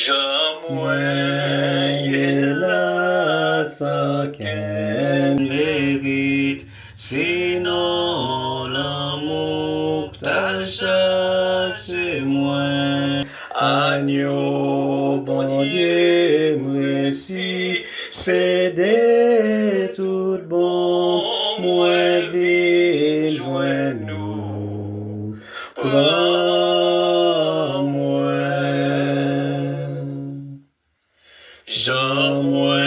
J'aime la sa qu'elle mérite, sinon l'amour t'a cherché moi. Agneau, bon Dieu, merci, c'est de tout bon, moi vie, joins-nous, prends-moi. Jean-moi,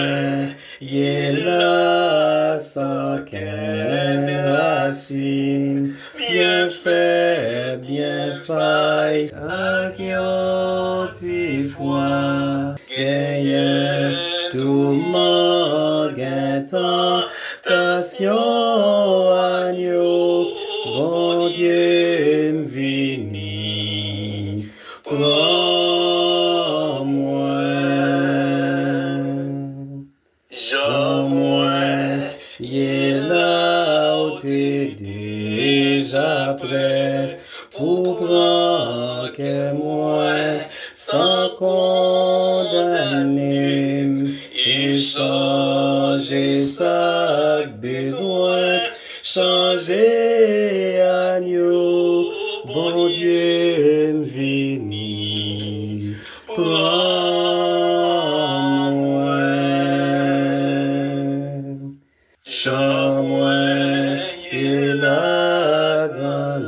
il a sa racine, bien fait, bien faille, à qui fois, gagne tout mon tentation, agneau, bon Dieu, vini, prends-moi. Jean-moi, il a ôté déjà prêt pour prendre que moi sans condamner et changer sa besoin, changer agneau, bon Dieu vini, prends-moi. Jean-moi, il a grand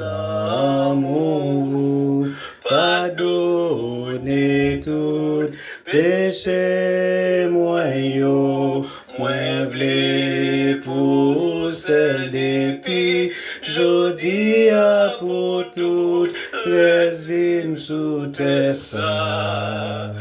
l'amour, pardonner tout péché, moi v'lais pour celle depuis, jodi a pour tout, reste vim sous tes ça.